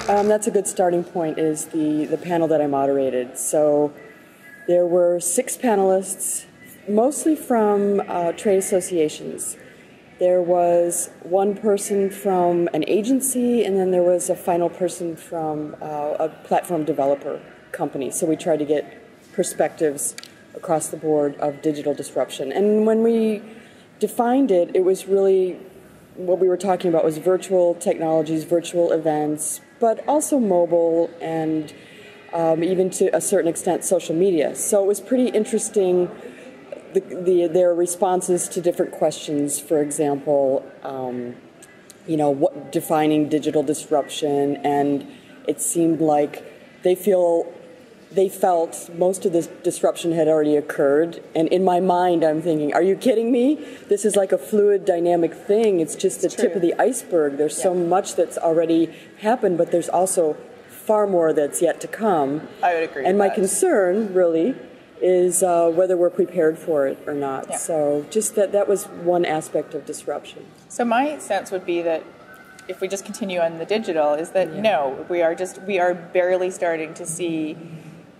That's a good starting point, is the panel that I moderated. So there were 6 panelists, mostly from trade associations. There was one person from an agency, and then there was a final person from a platform developer company. So we tried to get perspectives across the board of digital disruption. And when we defined it, it was really what we were talking about was virtual technologies, virtual events, but also mobile and even to a certain extent social media. So it was pretty interesting, their responses to different questions. For example, what defining digital disruption, and it seemed like they felt most of this disruption had already occurred. And in my mind, I'm thinking, are you kidding me? This is like a fluid, dynamic thing. It's just the tip of the iceberg. There's so much that's already happened, but there's also far more that's yet to come. I would agree and with my concern, really, is whether we're prepared for it or not. Yeah. So just that was one aspect of disruption. So my sense would be that if we just continue on the digital, is that no, we are barely starting to see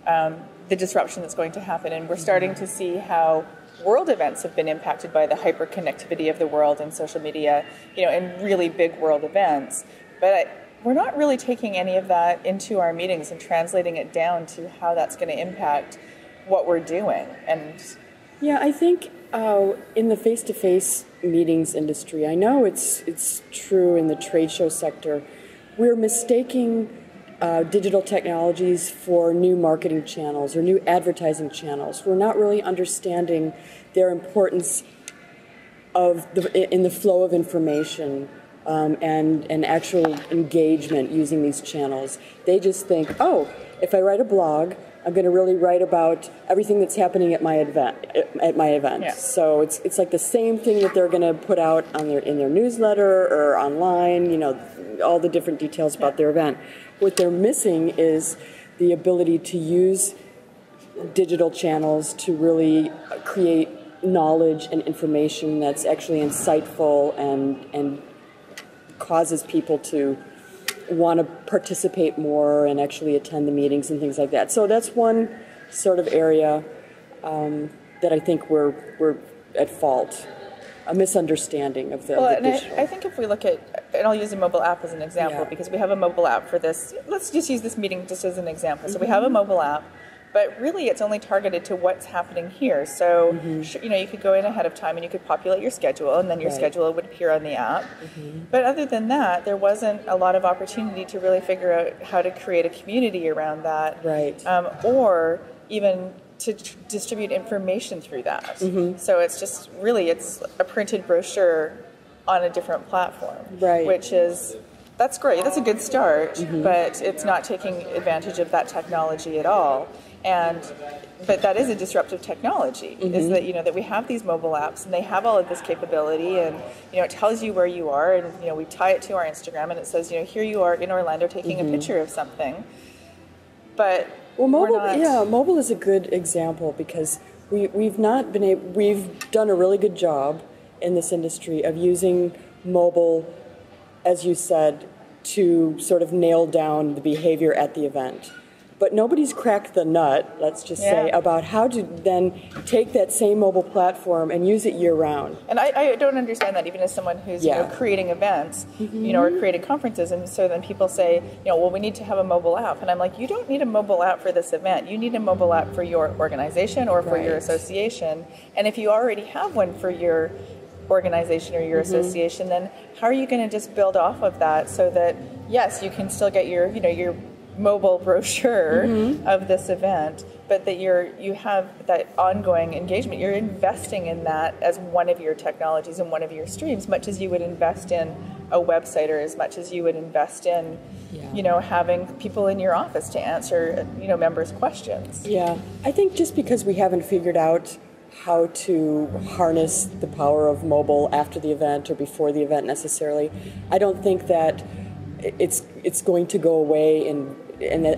the disruption that's going to happen, and we're starting to see how world events have been impacted by the hyperconnectivity of the world and social media, and really big world events. But we're not really taking any of that into our meetings and translating it down to how that's going to impact what we're doing. And yeah, I think in the face-to-face meetings industry, I know it's true in the trade show sector, we're mistaking digital technologies for new marketing channels or new advertising channels. We're not really understanding their importance in the flow of information and actual engagement using these channels. They just think, oh, if I write a blog, I'm going to really write about everything that's happening at my event. Yeah. So it's like the same thing that they're going to put out in their newsletter or online. All the different details about their event. What they're missing is the ability to use digital channels to really create knowledge and information that's actually insightful and causes people to want to participate more and actually attend the meetings and things like that. So that's one sort of area that I think we're at fault, a misunderstanding of the digital. I think if we look at, and I'll use a mobile app as an example, because we have a mobile app for this. Let's just use this meeting just as an example. So we have a mobile app, but really it's only targeted to what's happening here. So, you could go in ahead of time and you could populate your schedule, and then your schedule would appear on the app. But other than that, there wasn't a lot of opportunity to really figure out how to create a community around that. Right. Or even to distribute information through that. So it's just really, it's a printed brochure on a different platform. Right. Which is, that's great, that's a good start, but it's not taking advantage of that technology at all. But that is a disruptive technology, is that, that we have these mobile apps and they have all of this capability, and, it tells you where you are, and, we tie it to our Instagram and it says, here you are in Orlando taking a picture of something. But mobile is a good example, because we've done a really good job in this industry of using mobile, as you said, to sort of nail down the behavior at the event. But nobody's cracked the nut, let's just say, about how to then take that same mobile platform and use it year-round. And I don't understand that, even as someone who's creating events, or creating conferences, and so then people say, well, we need to have a mobile app. And I'm like, you don't need a mobile app for this event. You need a mobile app for your organization or for your association. And if you already have one for your organization or your association, then how are you going to just build off of that so that, yes, you can still get your mobile brochure of this event, but that you have that ongoing engagement. You're investing in that as one of your technologies and one of your streams, much as you would invest in a website, or as much as you would invest in having people in your office to answer members' questions. I think just because we haven't figured out how to harness the power of mobile after the event or before the event necessarily, I don't think that it's going to go away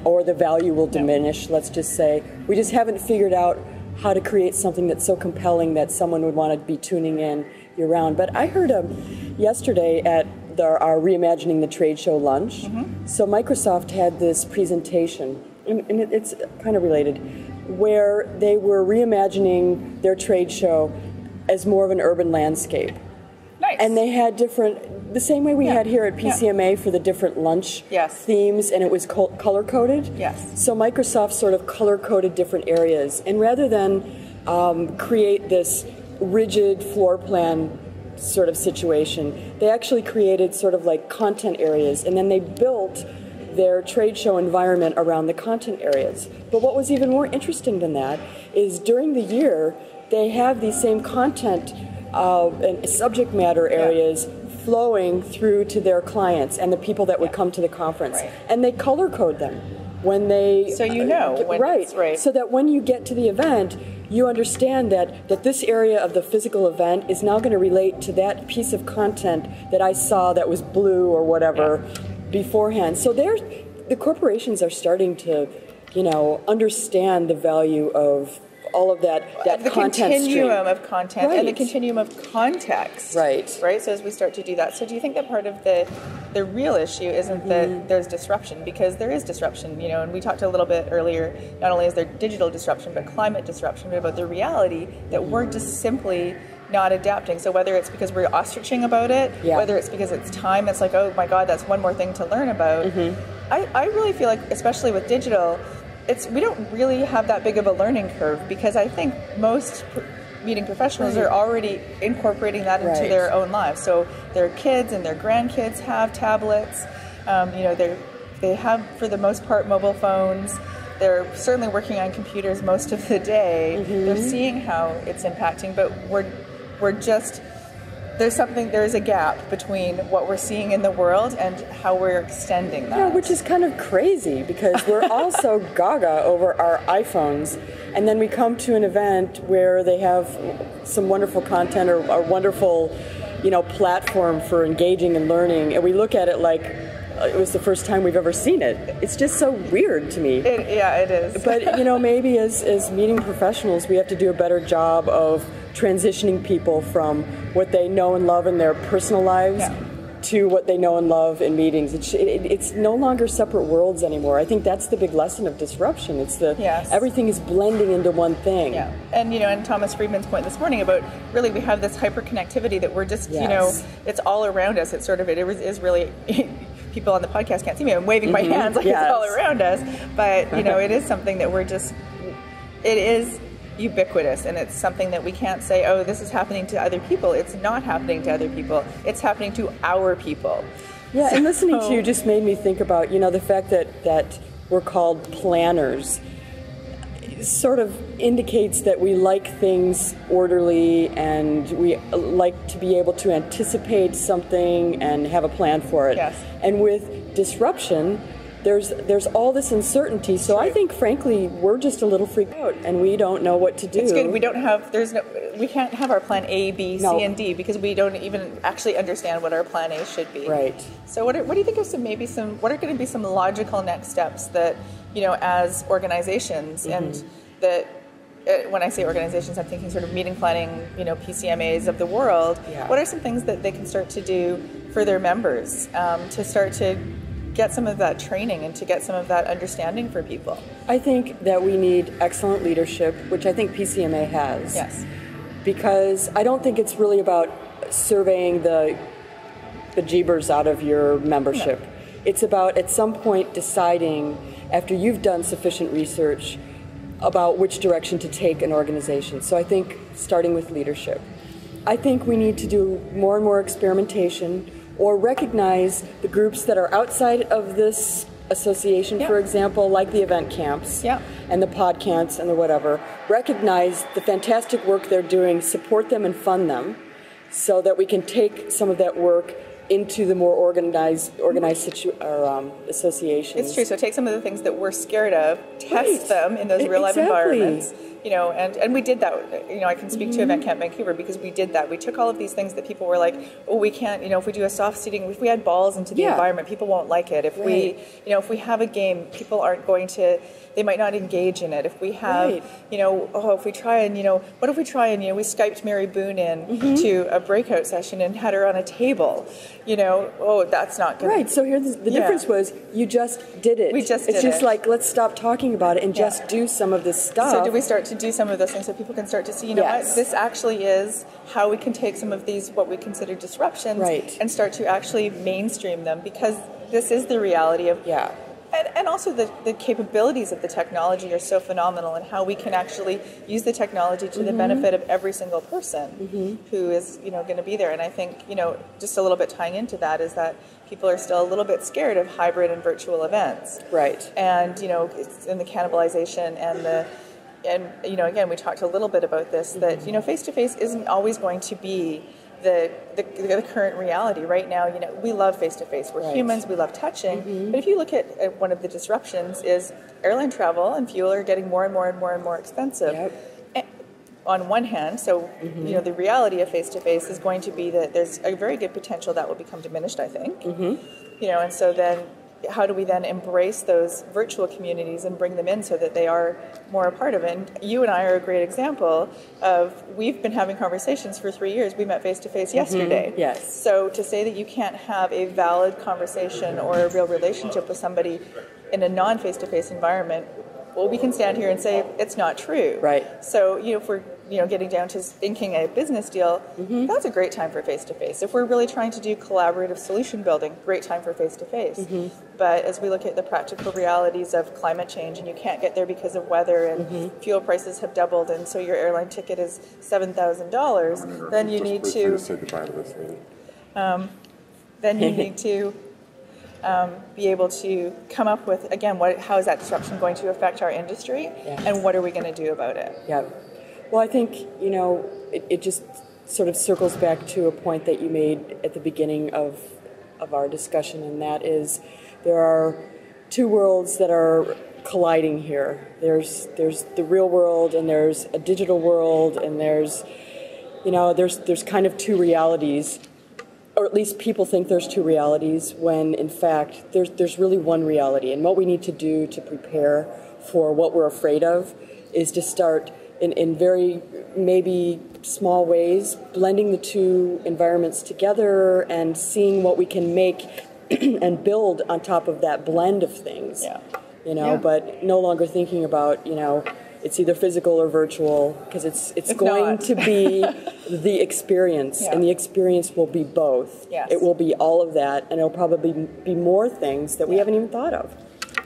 or the value will diminish. Let's just say we just haven't figured out how to create something that's so compelling that someone would want to be tuning in year-round. But I heard yesterday at our Reimagining the Trade Show lunch. So Microsoft had this presentation, and it's kind of related, where they were reimagining their trade show as more of an urban landscape. Nice. And they had different, the same way we had here at PCMA for the different lunch themes, and it was color-coded. Yes. So Microsoft sort of color-coded different areas. And rather than create this rigid floor plan sort of situation, they actually created sort of like content areas, and then they built their trade show environment around the content areas. But what was even more interesting than that is during the year, they have these same content and subject matter areas flowing through to their clients and the people that would come to the conference. And they color code them when they... So you know when it's right. So that when you get to the event, you understand that this area of the physical event is now going to relate to that piece of content that I saw that was blue or whatever beforehand. So the corporations are starting to, understand the value of all of that the content continuum stream. Of content and the continuum of context. Right. So as we start to do that, so do you think that part of the real issue isn't that there's disruption? Because there is disruption, and we talked a little bit earlier, not only is there digital disruption, but climate disruption, but about the reality that we're just simply not adapting. So whether it's because we're ostriching about it, whether it's because it's time, it's like, oh my God, that's one more thing to learn about. I really feel like, especially with digital, we don't really have that big of a learning curve, because I think most meeting professionals are already incorporating that into their own lives. So their kids and their grandkids have tablets. They have, for the most part, mobile phones. They're certainly working on computers most of the day. They're seeing how it's impacting, but we're just... There's a gap between what we're seeing in the world and how we're extending that. Yeah, which is kind of crazy, because we're all so gaga over our iPhones, and then we come to an event where they have some wonderful content or a wonderful, platform for engaging and learning, and we look at it like it was the first time we've ever seen it. It's just so weird to me. It is. But, maybe as meeting professionals, we have to do a better job of transitioning people from what they know and love in their personal lives to what they know and love in meetings. It's no longer separate worlds anymore. I think that's the big lesson of disruption. It's everything is blending into one thing. Yeah, and and Thomas Friedman's point this morning about really we have this hyperconnectivity that we're just it's all around us. It's sort of it is really. People on the podcast can't see me. I'm waving my hands like it's all around us, but it is something that it is ubiquitous, and it's something that we can't say, oh, this is happening to other people. It's not happening to other people. It's happening to our people. Yeah, and listening to you just made me think about, the fact that we're called planners sort of indicates that we like things orderly, and we like to be able to anticipate something and have a plan for it. Yes. And with disruption, there's all this uncertainty. So I think, frankly, we're just a little freaked out, and we don't know what to do. It's good. We can't have our plan A, B, C, and D, because we don't even actually understand what our plan A should be. Right. So what do you think of what are going to be some logical next steps that, as organizations, and that when I say organizations, I'm thinking sort of meeting planning, PCMAs of the world. What are some things that they can start to do for their members to start to get some of that training and to get some of that understanding for people? I think that we need excellent leadership, which I think PCMA has. Yes. Because I don't think it's really about surveying the jeebers out of your membership. No. It's about, at some point, deciding, after you've done sufficient research, about which direction to take an organization. So I think starting with leadership. I think we need to do more and more experimentation, or recognize the groups that are outside of this association, for example, like the event camps and the podcamps and the whatever. Recognize the fantastic work they're doing, support them and fund them, so that we can take some of that work into the more organized associations. It's true. So take some of the things that we're scared of, test them in those real life environments, and we did that. I can speak to Event Camp Vancouver because we did that. We took all of these things that people were like, oh, we can't, if we do a soft seating, if we add balls into the environment, people won't like it. If if we have a game, people aren't going to, they might not engage in it. If we have, if we try and, what if we try and, we Skyped Mary Boone in to a breakout session and had her on a table, that's not good. Right, so here the difference was you just did it. We just did it. It's just like, let's stop talking about it and just do some of this stuff. So do we start to do some of those things so people can start to see, what, this actually is how we can take some of these, what we consider disruptions, and start to actually mainstream them, because this is the reality of, and also the capabilities of the technology are so phenomenal, and how we can actually use the technology to the benefit of every single person who is, going to be there. And I think, just a little bit tying into that is that people are still a little bit scared of hybrid and virtual events. Right. And, it's in the cannibalization and again, we talked a little bit about this, that, face-to-face isn't always going to be the current reality. Right now, we love face-to-face. We're humans, we love touching. But if you look at one of the disruptions is airline travel and fuel are getting more and more and more and more expensive. On one hand, so the reality of face-to-face is going to be that there's a very good potential that will become diminished, I think. And so then how do we then embrace those virtual communities and bring them in so that they are more a part of it? And you and I are a great example of, we've been having conversations for 3 years. We met face-to-face yesterday. Yes. So to say that you can't have a valid conversation or a real relationship with somebody in a non-face-to-face environment, well, we can stand here and say it's not true. Right. So, if we're, getting down to thinking a business deal, that's a great time for face-to-face. If we're really trying to do collaborative solution building, great time for face-to-face. But as we look at the practical realities of climate change, and you can't get there because of weather, and fuel prices have doubled, and so your airline ticket is $7,000, then you need to say goodbye to this lady. Then you need to be able to come up with, again, how is that disruption going to affect our industry, and what are we going to do about it? Yeah. Well, I think, it just sort of circles back to a point that you made at the beginning of our discussion, and that is there are two worlds that are colliding here. There's the real world, and there's a digital world, and there's kind of two realities. Or at least people think there's two realities, when in fact there's really one reality. And what we need to do to prepare for what we're afraid of is to start in very maybe small ways, blending the two environments together and seeing what we can make and build on top of that blend of things. But no longer thinking about, it's either physical or virtual, because it's going to be the experience, and the experience will be both. It will be all of that, and it'll probably be more things that we haven't even thought of.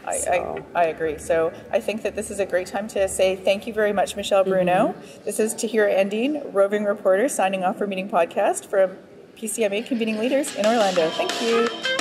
I agree. So I think that this is a great time to say thank you very much, Michelle Bruno. This is Tahira Endine, roving reporter, signing off for Meeting Podcast from PCMA Convening Leaders in Orlando. Thank you.